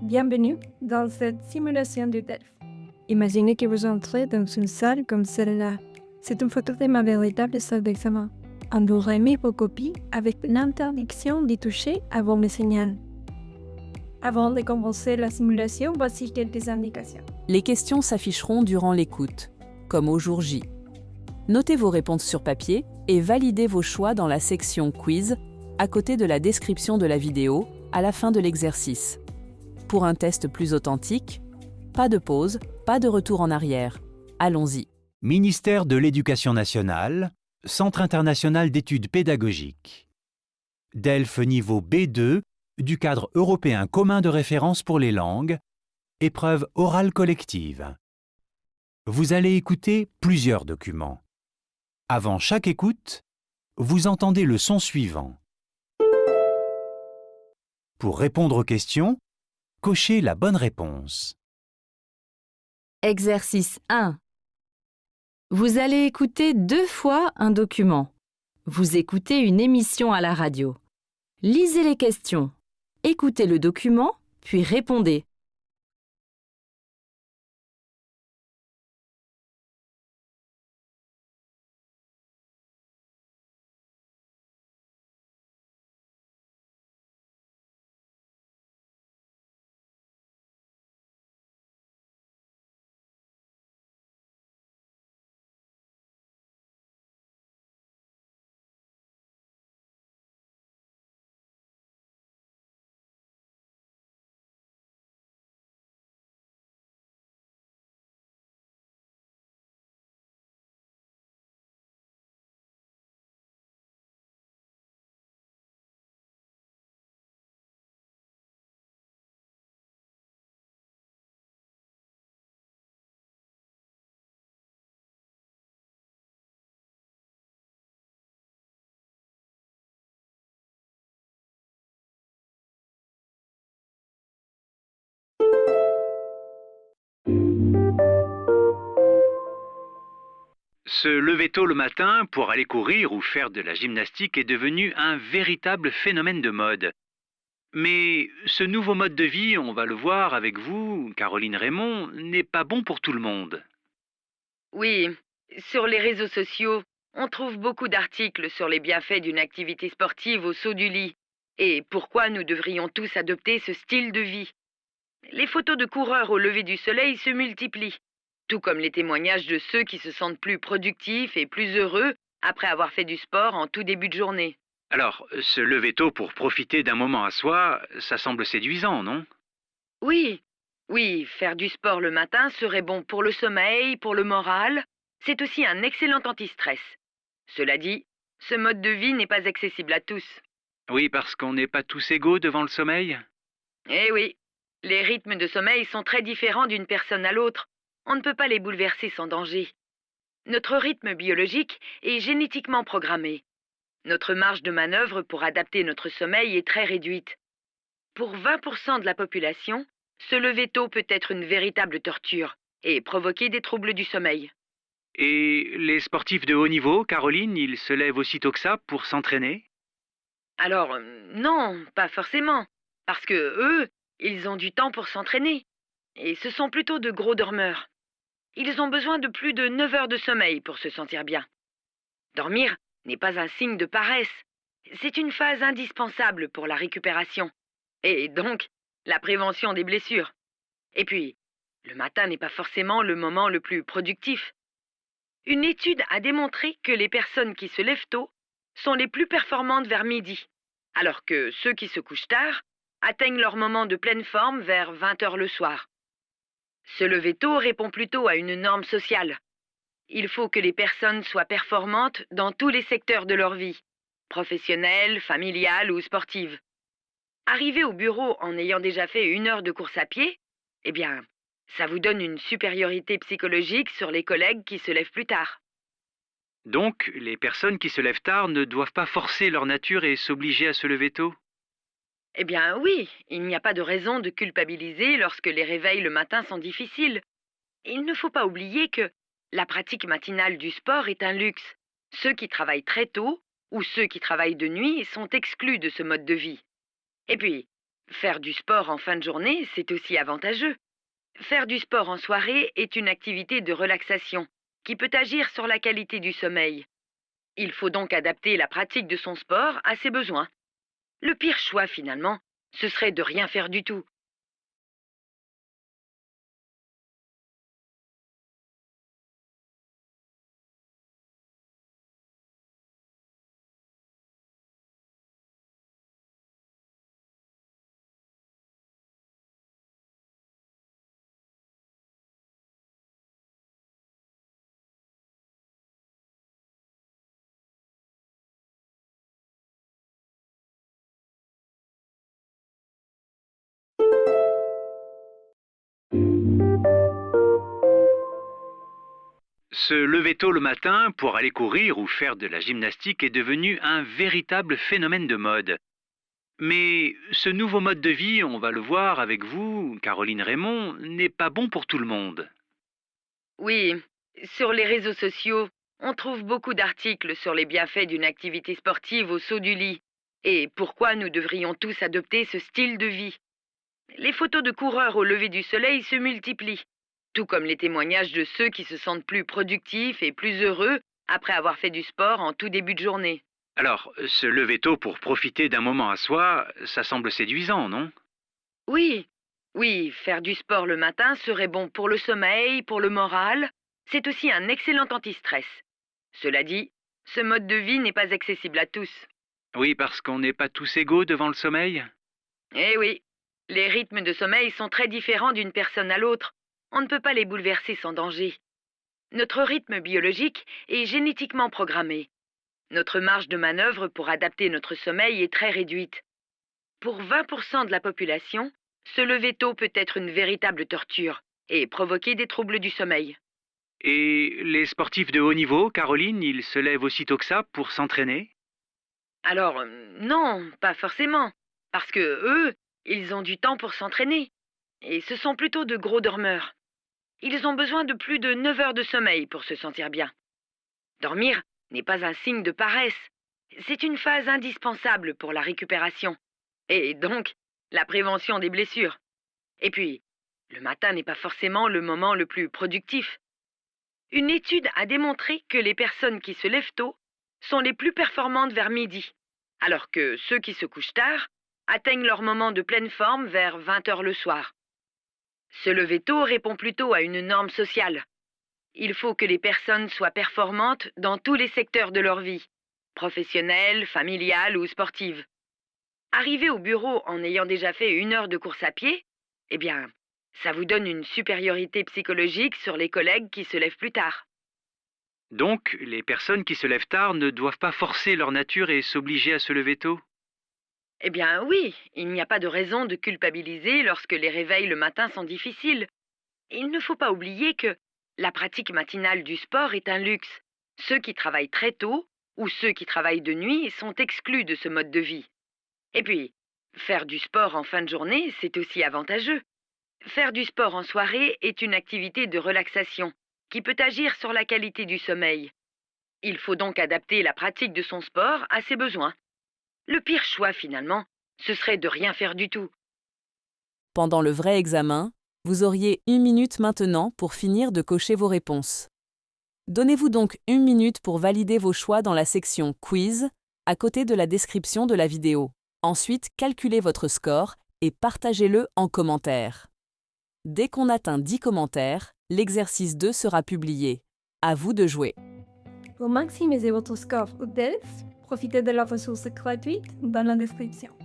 Bienvenue dans cette simulation de DELF. Imaginez que vous entrez dans une salle comme celle-là. C'est une photo de ma véritable salle d'examen. On vous remet vos copies avec l'interdiction d'y toucher avant le signal. Avant de commencer la simulation, voici quelques indications. Les questions s'afficheront durant l'écoute, comme au jour J. Notez vos réponses sur papier et validez vos choix dans la section Quiz, à côté de la description de la vidéo, à la fin de l'exercice. Pour un test plus authentique, pas de pause, pas de retour en arrière. Allons-y. Ministère de l'Éducation nationale, Centre international d'études pédagogiques. DELF niveau B2 du cadre européen commun de référence pour les langues, épreuve orale collective. Vous allez écouter plusieurs documents. Avant chaque écoute, vous entendez le son suivant. Pour répondre aux questions, cochez la bonne réponse. Exercice 1. Vous allez écouter 2 fois un document. Vous écoutez une émission à la radio. Lisez les questions. Écoutez le document, puis répondez. Se lever tôt le matin pour aller courir ou faire de la gymnastique est devenu un véritable phénomène de mode. Mais ce nouveau mode de vie, on va le voir avec vous, Caroline Raymond, n'est pas bon pour tout le monde. Oui, sur les réseaux sociaux, on trouve beaucoup d'articles sur les bienfaits d'une activité sportive au saut du lit et pourquoi nous devrions tous adopter ce style de vie. Les photos de coureurs au lever du soleil se multiplient, tout comme les témoignages de ceux qui se sentent plus productifs et plus heureux après avoir fait du sport en tout début de journée. Alors, se lever tôt pour profiter d'un moment à soi, ça semble séduisant, non? Oui, oui, faire du sport le matin serait bon pour le sommeil, pour le moral. C'est aussi un excellent anti-stress. Cela dit, ce mode de vie n'est pas accessible à tous. Oui, parce qu'on n'est pas tous égaux devant le sommeil. Eh oui, les rythmes de sommeil sont très différents d'une personne à l'autre. On ne peut pas les bouleverser sans danger. Notre rythme biologique est génétiquement programmé. Notre marge de manœuvre pour adapter notre sommeil est très réduite. Pour 20% de la population, se lever tôt peut être une véritable torture et provoquer des troubles du sommeil. Et les sportifs de haut niveau, Caroline, ils se lèvent aussitôt que ça pour s'entraîner? Alors, non, pas forcément, parce que eux, ils ont du temps pour s'entraîner. Et ce sont plutôt de gros dormeurs. Ils ont besoin de plus de 9 heures de sommeil pour se sentir bien. Dormir n'est pas un signe de paresse. C'est une phase indispensable pour la récupération. Et donc, la prévention des blessures. Et puis, le matin n'est pas forcément le moment le plus productif. Une étude a démontré que les personnes qui se lèvent tôt sont les plus performantes vers midi, alors que ceux qui se couchent tard atteignent leur moment de pleine forme vers 20 heures le soir. Se lever tôt répond plutôt à une norme sociale. Il faut que les personnes soient performantes dans tous les secteurs de leur vie, professionnelle, familiale ou sportive. Arriver au bureau en ayant déjà fait 1 heure de course à pied, eh bien, ça vous donne une supériorité psychologique sur les collègues qui se lèvent plus tard. Donc, les personnes qui se lèvent tard ne doivent pas forcer leur nature et s'obliger à se lever tôt? Eh bien oui, il n'y a pas de raison de culpabiliser lorsque les réveils le matin sont difficiles. Il ne faut pas oublier que la pratique matinale du sport est un luxe. Ceux qui travaillent très tôt ou ceux qui travaillent de nuit sont exclus de ce mode de vie. Et puis, Faire du sport en fin de journée, c'est aussi avantageux. Faire du sport en soirée est une activité de relaxation qui peut agir sur la qualité du sommeil. Il faut donc adapter la pratique de son sport à ses besoins. Le pire choix finalement, ce serait de rien faire du tout. Se lever tôt le matin pour aller courir ou faire de la gymnastique est devenu un véritable phénomène de mode. Mais ce nouveau mode de vie, on va le voir avec vous, Caroline Raymond, n'est pas bon pour tout le monde. Oui, sur les réseaux sociaux, on trouve beaucoup d'articles sur les bienfaits d'une activité sportive au saut du lit et pourquoi nous devrions tous adopter ce style de vie. Les photos de coureurs au lever du soleil se multiplient, tout comme les témoignages de ceux qui se sentent plus productifs et plus heureux après avoir fait du sport en tout début de journée. Alors, se lever tôt pour profiter d'un moment à soi, ça semble séduisant, non? Oui, oui, faire du sport le matin serait bon pour le sommeil, pour le moral. C'est aussi un excellent anti-stress. Cela dit, ce mode de vie n'est pas accessible à tous. Oui, parce qu'on n'est pas tous égaux devant le sommeil. Eh oui, les rythmes de sommeil sont très différents d'une personne à l'autre. On ne peut pas les bouleverser sans danger. Notre rythme biologique est génétiquement programmé. Notre marge de manœuvre pour adapter notre sommeil est très réduite. Pour 20% de la population, se lever tôt peut être une véritable torture et provoquer des troubles du sommeil. Et les sportifs de haut niveau, Caroline, ils se lèvent aussitôt que ça pour s'entraîner? Alors, non, pas forcément, parce que eux, ils ont du temps pour s'entraîner. Et ce sont plutôt de gros dormeurs. Ils ont besoin de plus de 9 heures de sommeil pour se sentir bien. Dormir n'est pas un signe de paresse. C'est une phase indispensable pour la récupération. Et donc, la prévention des blessures. Et puis, le matin n'est pas forcément le moment le plus productif. Une étude a démontré que les personnes qui se lèvent tôt sont les plus performantes vers midi, alors que ceux qui se couchent tard atteignent leur moment de pleine forme vers 20 heures le soir. Se lever tôt répond plutôt à une norme sociale. Il faut que les personnes soient performantes dans tous les secteurs de leur vie, professionnelle, familiale ou sportive. Arriver au bureau en ayant déjà fait 1 heure de course à pied, eh bien, ça vous donne une supériorité psychologique sur les collègues qui se lèvent plus tard. Donc, les personnes qui se lèvent tard ne doivent pas forcer leur nature et s'obliger à se lever tôt? Eh bien oui, il n'y a pas de raison de culpabiliser lorsque les réveils le matin sont difficiles. Il ne faut pas oublier que la pratique matinale du sport est un luxe. Ceux qui travaillent très tôt ou ceux qui travaillent de nuit sont exclus de ce mode de vie. Et puis, faire du sport en fin de journée, c'est aussi avantageux. Faire du sport en soirée est une activité de relaxation qui peut agir sur la qualité du sommeil. Il faut donc adapter la pratique de son sport à ses besoins. Le pire choix finalement, ce serait de rien faire du tout. Pendant le vrai examen, vous auriez 1 minute maintenant pour finir de cocher vos réponses. Donnez-vous donc 1 minute pour valider vos choix dans la section Quiz, à côté de la description de la vidéo. Ensuite, calculez votre score et partagez-le en commentaire. Dès qu'on atteint 10 commentaires, l'exercice 2 sera publié. À vous de jouer. Pour maximiser votre score ou DELF, profitez de la ressource gratuite dans la description.